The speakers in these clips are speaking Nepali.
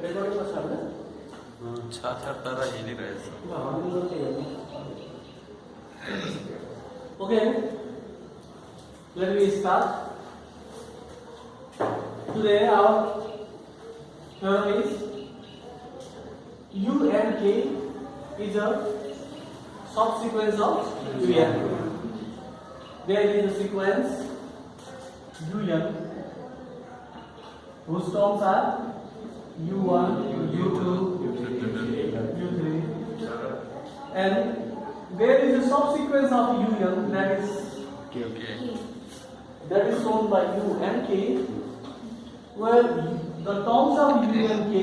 रेकर्डिङ छ हैन? छ तर हेरिरहेछ। Okay, let me start. Today our theorem is U and K is a subsequence of UN. There is a sequence UN whose terms are U1, U2, U3, and there is a subsequence of UN that is shown by U and K, where the terms of U and K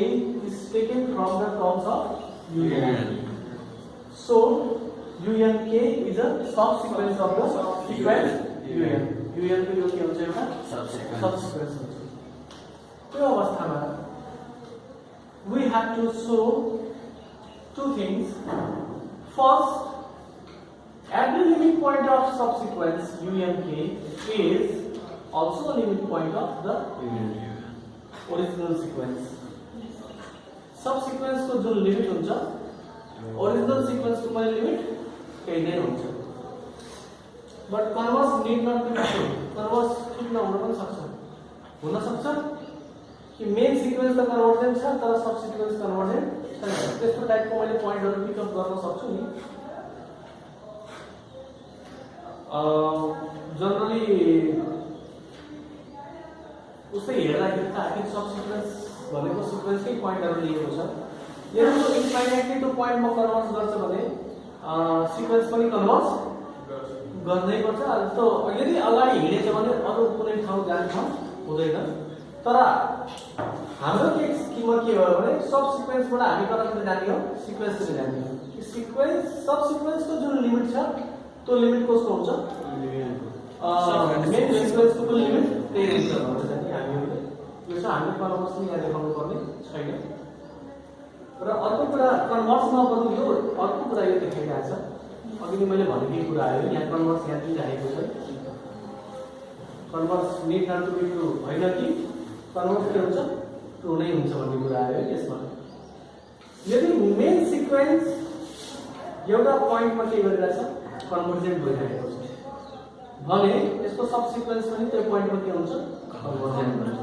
is taken from the terms of UN. So U and K is a subsequence of the sequence UN. UN को यो के हुन्छ एउटा subsequence हुन्छ। त्यो अवस्थामा we have to show two things. First, every limit point of subsequence U and K is also a limit point of the original sequence. Subsequence को जो limit हुन्छ, original sequence को पनि limit त्यही नै हुन्छ। But converse need not be true. Converse ठीक नहुन पनि सक्छ। हुन सक्छ कि मेन सिक्वेन्स त कन्भर्जेन्ट छ तर सब सिक्वेन्स कन्भर्जेन्ट छैन। त्यस्तो टाइपको मैले पोइन्टहरु पिकअप गर्न सक्छु नि। जनरली उस्तै हेर्दाखेरि त आखिर सब सिक्वेन्स भनेको सिक्वेन्सकै पोइन्टहरु लिएको छ। यदि यो इन्फाइनाइटली टु पोइन्टमा कन्भर्ज गर्छ भने सिक्वेन्स पनि कन्भर्ज गर्नै पर्छ। जस्तो यदि अगाडि हिँडेछ भने अरु कुनै ठाउँ जान्छ हुँदैन। तर हाम्रो के स्किममा के भयो भने सब सिक्वेन्सबाट हामी कतातिर जाने हो सिक्वेन्सतिर जाने हो। सिक्वेन्स सब सिक्वेन्सको जुन लिमिट छ त्यो लिमिट कस्तो हुन्छ मेन सिक्वेन्सको पनि लिमिट त्यही हुन्छ भनेर चाहिँ हामीले यो चाहिँ हामीले कन्भर्सली यहाँ देखाउनु पर्ने छैन। र अर्को कुरा कन्भर्स नगर्नु यो अर्को कुरा यो देखाइरहेछ। अघि नै मैले भनेकै कुरा आयो यहाँ कन्भर्स यहाँ दिइरहेको छ। Converse need not to be true होइन कि कन्भर्स के हुन्छ ट्रु नै हुन्छ भन्ने कुरा आयो यसमा। यदि मेन सिक्वेन्स एउटा पोइन्टमा के गरिरहेछ कन्भर्जेन्ट भइरहेको छ भने यसको सब सिक्वेन्स पनि त्यो पोइन्टमा के हुन्छ कन्भर्जेन्ट हुन्छ।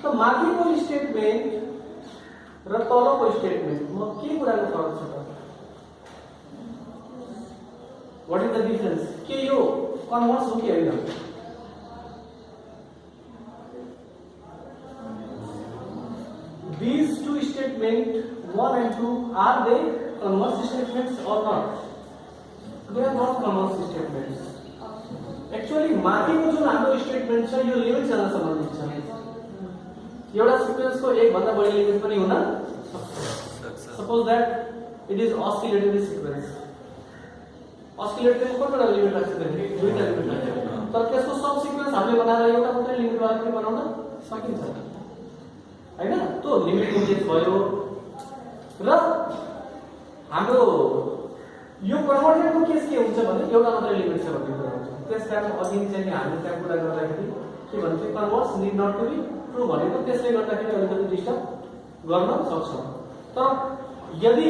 त माथिको स्टेटमेन्ट र तलको स्टेटमेन्टमा के कुराको फरक छ त? What is the difference? के यो कन्भर्स हो कि होइन? These two statements 1 and 2 are they converse statements or not? They are not converse statements. Actually माथिको जुन हाम्रो स्टेटमेन्ट छ यो लिमिटसँग सम्बन्धित छ। एउटा सिक्वेन्सको एक भन्दा बढी लिमिट पनि हुन सक्छ। Suppose that it is oscillatory sequence. Oscillatory कतिवटा लिमिट राख्छ भने दुईटा लिमिट राख्छ। तर त्यसको सब सिक्वेन्स हामीले बनाएर एउटा मात्रै लिमिट वाला बनाउन सकिन्छ हैन? त्यो लिमिटको केस भयो। र हाम्रो यो कन्भर्जनको केस के हुन्छ भने एउटा मात्रै लिमिट छ भन्ने कुरा हुन्छ। त्यसकारण अघि चाहिँ हामीले त्यहाँ कुरा गर्दाखेरि के भन्छ converse need not to be true भनेको त्यसले गर्दाखेरि अलिकति डिस्टर्ब गर्न सक्छ। तर यदि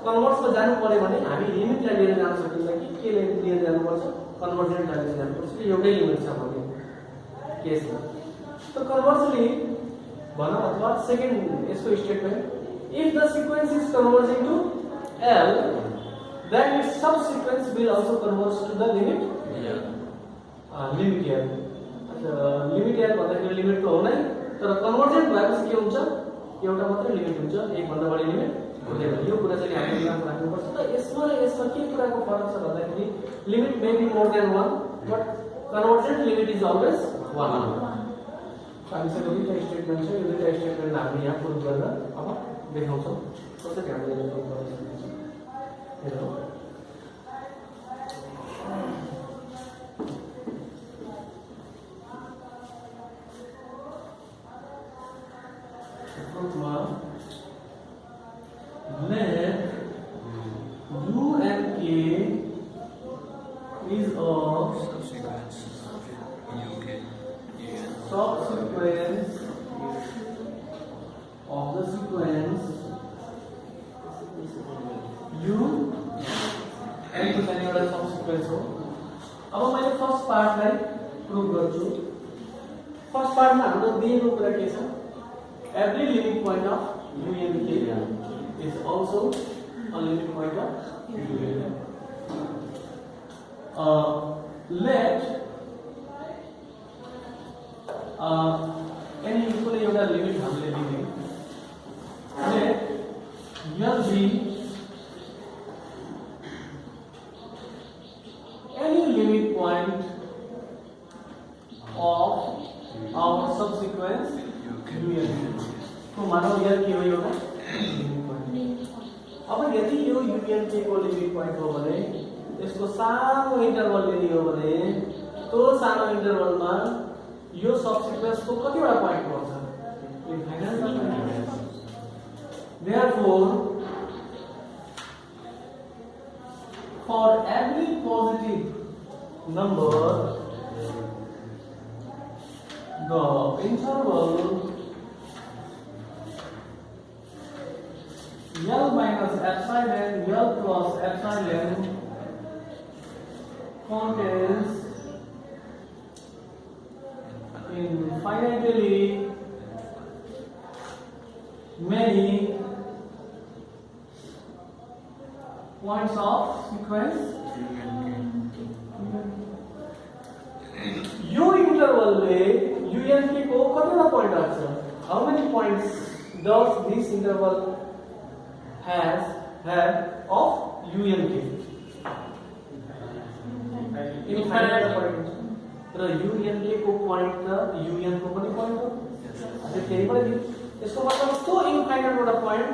कन्भर्समा जानु पर्यो भने हामी लिमिटलाई लिएर जान सकिन्छ कि के लिएर जानुपर्छ कन्भर्जेन्टलाई लिएर जानुपर्छ कि एउटै लिमिट छ भन्ने केसमा। त कन्भर्सली भनौँ अथवा सेकेन्ड यसको statement if the sequence is converging to L then its subsequence will also converge to the limit limit L। Limit L भन्दाखेरि लिमिट त हो नै तर कन्भर्जेन्ट भएपछि के हुन्छ एउटा मात्रै लिमिट हुन्छ एक भन्दा बढी लिमिट हुँदैन। यो कुरा चाहिँ हामीले ध्यान राख्नुपर्छ। त यसमा के कुराको फरक छ भन्दाखेरि limit may be more than 1 but convergent limit is always 1। हामीसँग दुईटा स्टेटमेन्ट छ। यो दुईटा स्टेटमेन्ट हामीले यहाँ प्रुभ गरेर अब देखाउँछौँ कसरी हामीले प्रुभ गर्न सकिन्छ। हेरौँ let U and K is of subsequence UK subsequence एउटा सब सिक्वेन्स हो। अब मैले फर्स्ट पार्टलाई प्रुभ गर्छु। फर्स्ट पार्टमा हाम्रो दिएको कुरा के छ? Every limit point of UNK is also a limit point of UNK. Let any कुनै एउटा लिमिट हामीले लिने। Let L be any limit point of our subsequence UNK. तो मानव L के हो एउटा लिमिट पोइन्ट। अब यदि यो UNK को लिमिट पोइन्ट हो भने यसको सानो इन्टरभल लिने हो भने त्यो सानो इन्टरभलमा यो सबसिक्वेन्स को कतिवटा पोइन्ट पर्छ? Infinite point. Therefore, for every positive number, the interval L minus epsilon L plus epsilon contains infinitely many points of sequence यो इंटरवल में UNK को कतिवटा पॉइंट राख्छ? How many points does this interval has had of UNK? Infinite point. र UNK को पॉइंट र UN को पनि पॉइंट हो। अझै केही पनि यसको मतलब त्यो इन्फाइनाइट वटा पॉइंट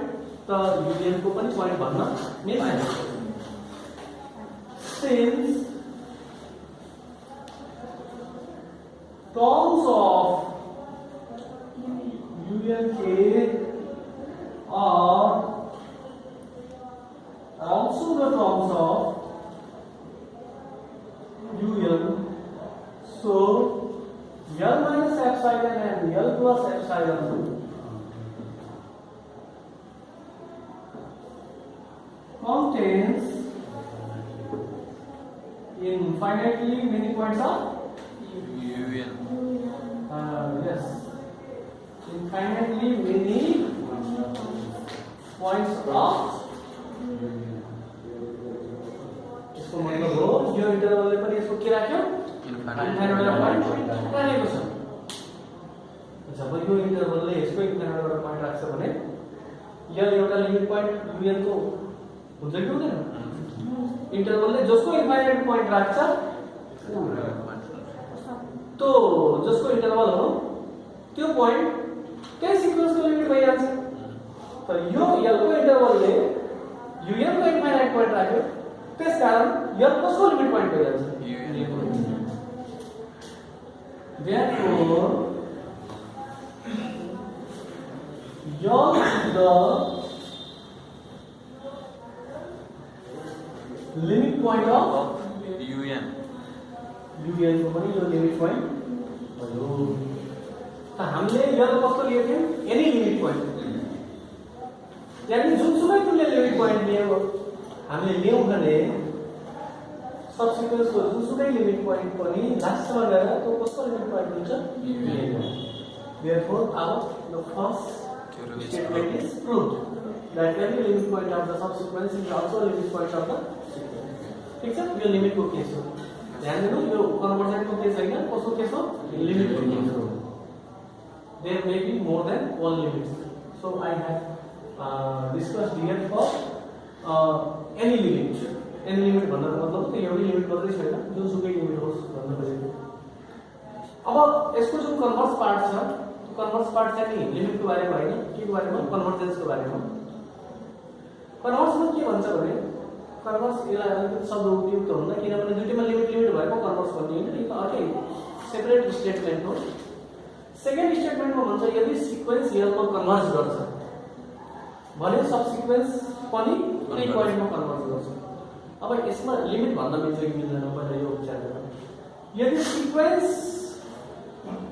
त UN को पनि पॉइंट भन्न मिल्दैन। Since terms of UNK are also the terms of UN, so L minus epsilon and L plus epsilon contains infinitely many points of UN. Yes, infinitely many points of इसको मतलब हो यो इन्टरवलले पनि यसको के राख्यो? इन्फाइनाइट वटा पॉइंट राखेको छ। जब यो इन्टरवलले यसको इन्फाइनाइट वटा पॉइंट राख्छ भने यो एउटा लिमिट पॉइंट UN को हुन्छ कि हुँदैन? इन्टरवलले जसको इन्फाइनाइट पॉइंट राख्छ तो जसको इन्टरवल हो त्यो पॉइंट त्यही सिक्वेन्सको लिमिट भइहाल्छ। तर यो L को इन्टरवलले UN को इन्फाइनाइट पॉइंट राख्यो त्यसकारण L कसको लिमिट पॉइंट भइहाल्छ? Therefore, L is the limit point of UN. UN को पनि यो लिमिट पॉइंट भयो। त हामीले L कस्तो लिएको थियौं? Any limit point. यानी जुनसुकै तुल्य लिमिट पॉइंट लियो हामीले लियौं भने सबसिक्वेन्स को जुनसुकै लिमिट पॉइंट पनि लास्टमा गएर त्यो कस्तो लिमिट पॉइंट हुन्छ? UN। Therefore, our the first statement is proved that every limit point of the subsequence is also a limit point of the sequence. ठीक छ? यो लिमिट को केस हो। ध्यान दिनु यो कन्भर्जन को केस हैन, कसको केस हो? लिमिट को केस हो। There may be more than one limit. So I have discussed here for any limit. Any limit भन्नको मतलब त्यो एउटै लिमिट मात्रै छैन, जुनसुकै लिमिट होस् भन्न खोजेको। अब यसको जुन कन्भर्स पार्ट छ, त्यो कन्भर्स पार्ट चाहिँ नि लिमिट को बारेमा हैन, के को बारेमा? कन्भर्जेन्स को बारेमा। कन्भर्समा के भन्छ भने कन्भर्स यसलाई अलिकति शब्द उपयुक्त हुन्न किनभने दुईटैमा लिमिट भएको कन्भर्स भन्ने हैन, यो त अर्कै सेपरेट स्टेटमेन्ट हो। सेकेन्ड स्टेटमेन्टमा भन्छ यदि सिक्वेन्स L मा कन्भर्ज गर्छ भने सबसिक्वेन्स पनि कुनै पोइन्टमा कन्भर्ज गर्छ। अब यसमा लिमिट भन्न मिल्छ कि मिल्दैन पहिला यो विचार गरौँ। यदि सिक्वेन्स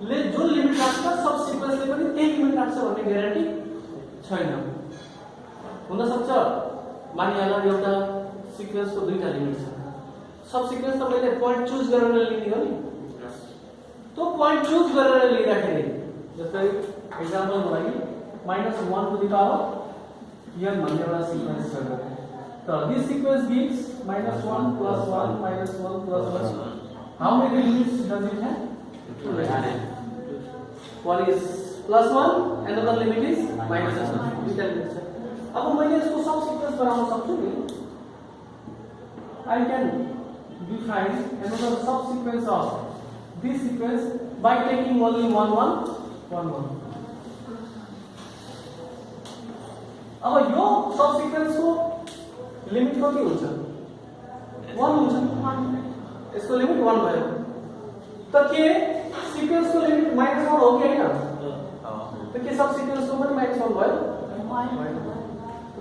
ले जुन लिमिट राख्छ सबसिक्वेन्सले पनि त्यही लिमिट राख्छ भन्ने ग्यारेन्टी छैन। हुन सक्छ मानिहाल एउटा सिक्वेन्सको दुईटा लिमिट छ। सब सिक्वेन्स त मैले पोइन्ट चुज गरेर लिने हो नि त्यो पोइन्ट चुज गरेर लिँदाखेरि जस्तै एक्जाम्पलको लागि -1 to the power n भन्ने एउटा सिक्वेन्स छ त this sequence gives -1 + 1 -1 + 1 how many limits does it have? One is +1 another limit is -1 दुईटा लिमिट छ अब मैले यसको सब सिक्वेन्स बनाउन सक्छु नि I can define another subsequence of this sequence by taking only 1 1 1 1 अब यो सबसिक्वेन्स को लिमिट कति हुन्छ 1 हुन्छ यसको लिमिट 1 भयो त के सिक्वेन्स को लिमिट -1 हो कि हैन त के सबसिक्वेन्स को पनि -1 भयो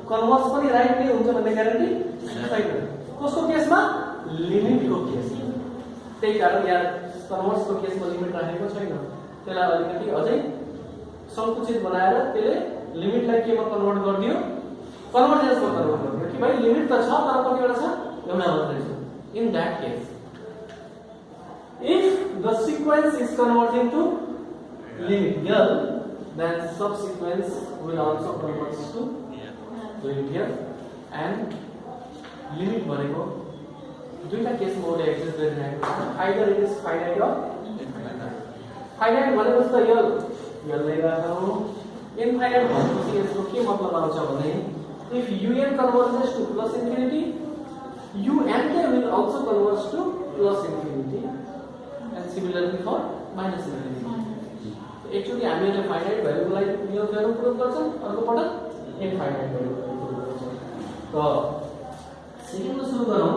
कन्भर्स पनि राइट नै हुन्छ भन्ने ग्यारेन्टी छैन कसको केसमा लिमिट को केस त्यही कारण यहाँ कन्भर्स को केसमा लिमिट राखेको छैन त्यसलाई अलिकति अझै संकुचित बनाएर त्यसले लिमिटलाई केमा कन्भर्ट गर्दियो कन्भर्जेन्समा कन्भर्ट गर्दियो कि भाइ लिमिट त छ तर कतिवटा छ एउटा मात्रै छ in that case if the sequence is converting to limit L then subsequence will also convert to limit L and limit भनेको दुईटा केसमा उसले एक्सेस गरिरहेको छ either it is finite or finite भनेको त L नै राखौँ इनफाइनाइट भनेपछि यसको के मतलब आउँछ भने if un converges to plus infinity un will also converge to plus infinity and similarly for minus infinity actually हामीले फाइनाइट भ्यालुलाई यो भ्यालु प्रयोग गर्छौं अर्को पटक इनफाइनाइट भ्यालु प्रयोग गर्छौं त सेकेन्डमा सुरु गरौँ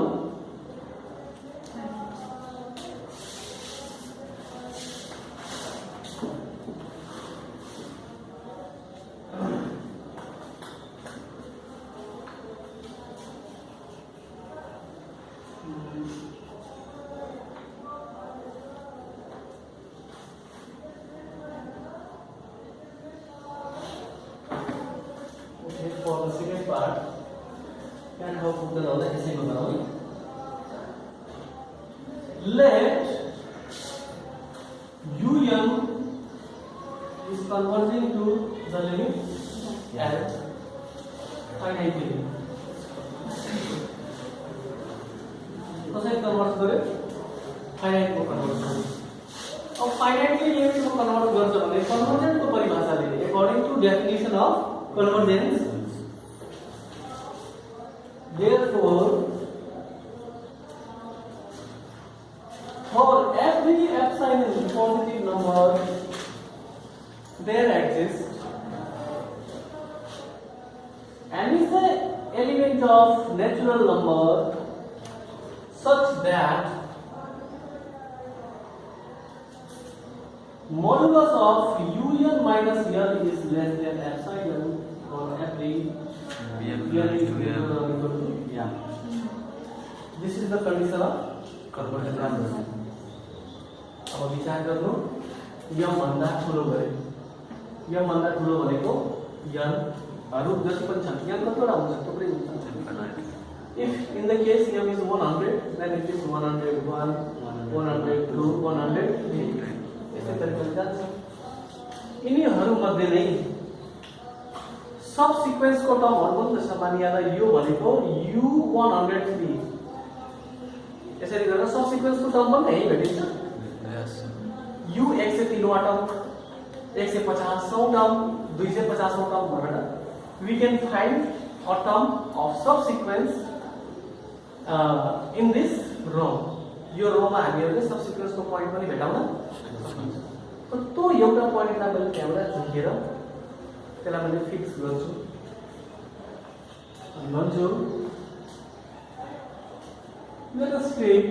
for the second part can have put the other essay बनाओ let un is converging to the limit at finitely कसरी कन्भर्ट गरे फाइनाइट को कन्भर्ट गरे अब फाइनाइटली लिमिट को कन्भर्ट गर्छ भने कन्भर्जेन्ट को परिभाषाले according to definition of convergence therefore for every epsilon positive number there exists and is the element of natural number such that modulus of un minus l is less than epsilon for every l is greater than or equal to yeah. This is the condition of convergence. अब विचार गर्नु m भन्दा ठुलो गरे m भन्दा ठुलो भनेको n हरू जति पनि छन् n कतिवटा हुन्छ थुप्रै हुन्छ if in the case m is 100 then it is 101 102 103 यसै तरिकाले जान्छ यिनीहरू मध्ये नै सब सिक्वेन्स को टर्महरु पनि छ मानियाला यो भनेको u103 यसरी गरेर सब सिक्वेन्स को टर्म पनि यही भेटिन्छ u 103 वटा 150 औं टर्म 250 औं टर्म भनेर we can find a term of subsequence in this row यो रोमा हामीहरुले सबसिक्वेन्स को पॉइन्ट पनि भेटाउन सक्छौं त्यो एउटा पोइन्टलाई मैले त्यहाँबाट झुकेर त्यसलाई मैले फिक्स गर्छु भन्छु let us take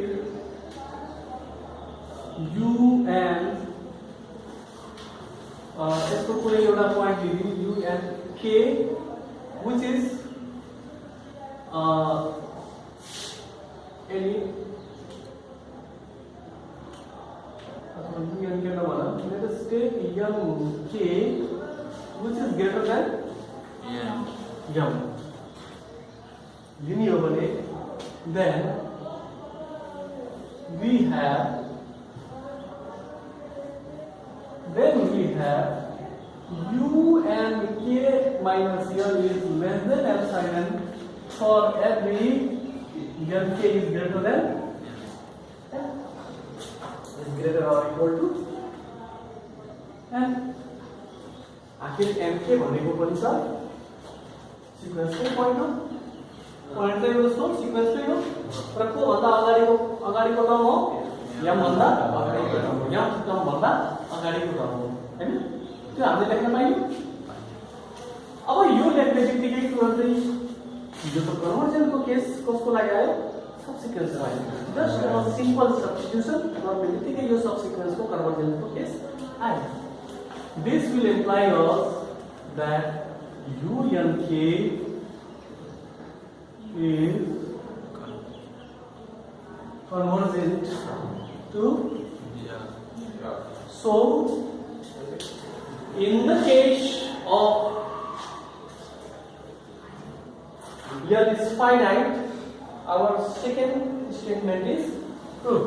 u and यसको कुनै एउटा point लिदिनु u and k which is any let us take m k which is greater than m लिने हो भने then we have u and k minus l is less than epsilon for every n k is greater than is greater or equal to n. आखिर n k भनेको पनि छ सिक्वेन्सकै पोइन्ट हो, पोइन्ट चाहिँ उसको सिक्वेन्सकै हो र को भन्दा अगाडिको टर्म हो m भन्दा अगाडिको टर्म हो, m टर्म भन्दा अगाडिको टर्म हो हैन। त्यो हामीले लेख्न पाइयो। अब यो लेख्ने बित्तिकै तुरुन्तै यो त कन्भर्जनको केस कसको लागि आयो, सबसिक्वेन्स आयो। जस्ट अ सिम्पल सब्स्टिट्युसन गर्ने बित्तिकै यो सबसिक्वेन्सको कन्भर्जनको केस आयो। This will imply us that u and k is convergent to so in the case of L is finite, our second statement is true.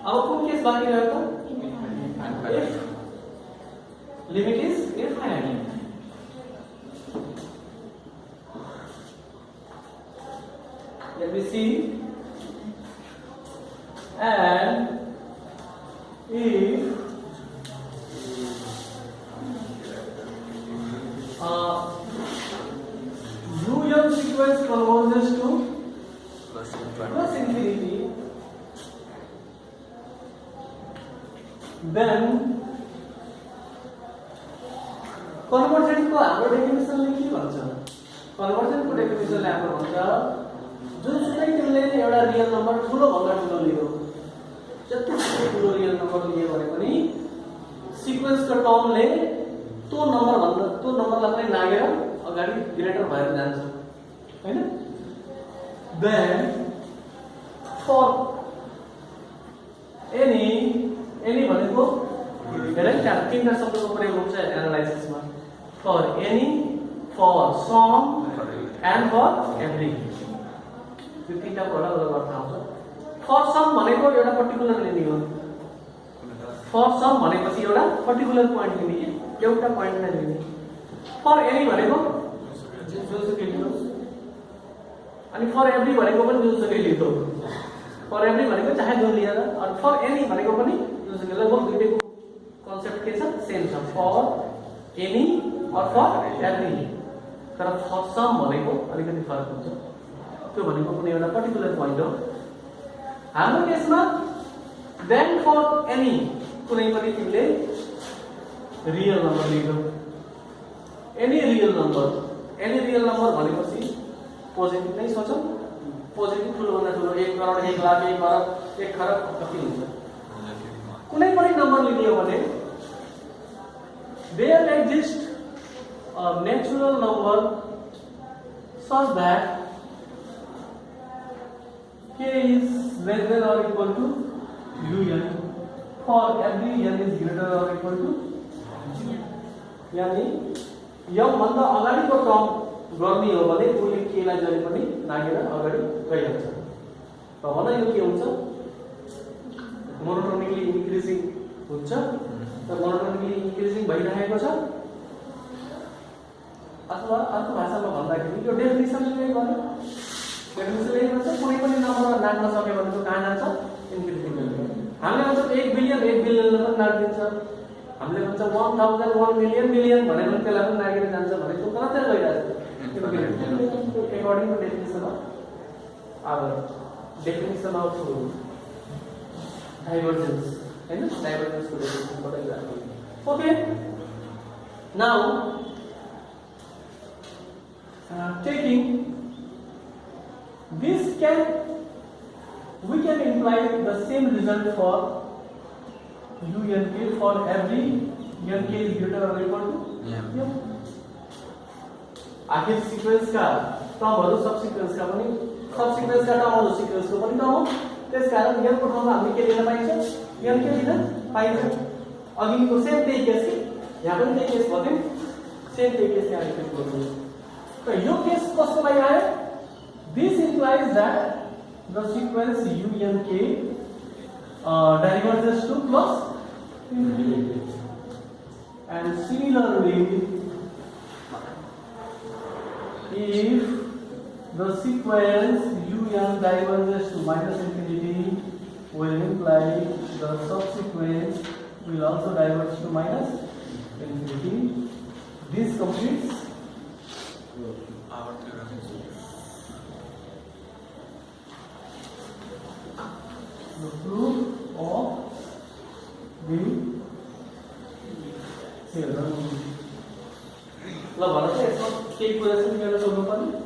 अब कुन केस बाँकी रह्यो त? If limit is infinite. Let me see. And if UM sequence converges to plus infinity, then convergent को हाम्रो डेफिनेसनले के भन्छ? कन्भर्जेन्ट को डेफिनेसनले हाम्रो भन्छ जुनसुकै तिमीले एउटा रियल नम्बर ठुलो भन्दा ठुलो लियो, जतिसुकै ठुलो रियल नम्बर लिए भने पनि सिक्वेन्सको टर्मले त्यो नम्बरलाई पनि नागेर अगाडि ग्रेटर भएर जान्छ हैन। देन फर एनी भनेको हेर तीनटा शब्दको प्रयोग हुन्छ एनालाइसिसमा। For any, for some and for every, यो तीनटा अलग अलग अर्थ आउँछ। For some भनेको एउटा पर्टिकुलर लिने हो, for some भनेपछि एउटा पर्टिकुलर पोइन्ट लिने के एउटा पोइन्ट नै लिने। For any भनेको जुनसुकै लियो, अनि for every भनेको पनि जुनसुकै लियो। For every भनेको चाहे जुन लिएर, अनि for any भनेको पनि जुनसुकै, लगभग दुईटैको कन्सेप्ट के छ, सेम छ। For any और फर एभ्री, तर फर सम भनेको अलिकति फरक हुन्छ, त्यो भनेको कुनै एउटा पर्टिकुलर पोइन्ट हो। हाम्रो केसमा देन फर एनी, कुनै पनि तिमीले रियल नम्बर लियो, एनी रियल नम्बर भनेपछि पोजिटिभ नै सोचौँ। पोजिटिभ ठुलो भन्दा ठुलो 1 करोड 1 लाख 1 अरब 1 खरब कति हुन्छ? कुनै पनि नम्बर लियो भने there exists a natural number such that k is less than or equal to un for every n is greater or equal to यानी m भन्दा अगाडिको टर्म गर्ने हो भने उसले k लाई जहिले पनि नागेर अगाडि गइहाल्छ। र भने यो के हुन्छ, मोनोटोनिकली इन्क्रिजिङ हुन्छ। र मोनोटोनिकली इन्क्रिजिङ भइरहेको छ, अथवा अर्को भाषामा भन्दाखेरि यो डेफिनेसनले के गर्यो, डेफिनेसनले के भन्छ, कुनै पनि नम्बर नाग्न सक्यो भने त्यो कहाँ जान्छ, इन्क्रिजिङ गर्छ। हामीले भन्छ 1 बिलियन पनि नाग्दिन्छ, हामीले भन्छ 1000 1 मिलियन भने पनि त्यसलाई पनि नागेर जान्छ भने त्यो कतातिर गइरहेछ, according to definition of our definition of divergence हैन, डाइभर्जेन्स को डेफिनेसन बताइरहेको। Okay, now taking this we can imply the same result for u and k for every n k is greater or equal to m। आखिर सीक्वेन्स का टर्महरु सबसिक्वेन्स का पनि सबसिक्वेन्स का टर्महरु सिक्वेन्स को पनि टर्म हो, त्यसकारण n को ठाउँमा हामीले के लिन पाइन्छ, n के लिन पाइन्छ। अघिको सेम त्यही केस कि यहाँ पनि त्यही केस भयो, सेम त्यही केस यहाँ रिपिट गर्नु। तो यो केस कसको लागि आयो? This implies that the sequence u and k diverges to plus infinity. And similarly, if the sequence un diverges to minus infinity, will imply the subsequence will also diverge to minus infinity. This completes Our theorem is the proof of the theorem. ल भन त यसमा केही कुरा चाहिँ मेरो सोध्नु पर्ने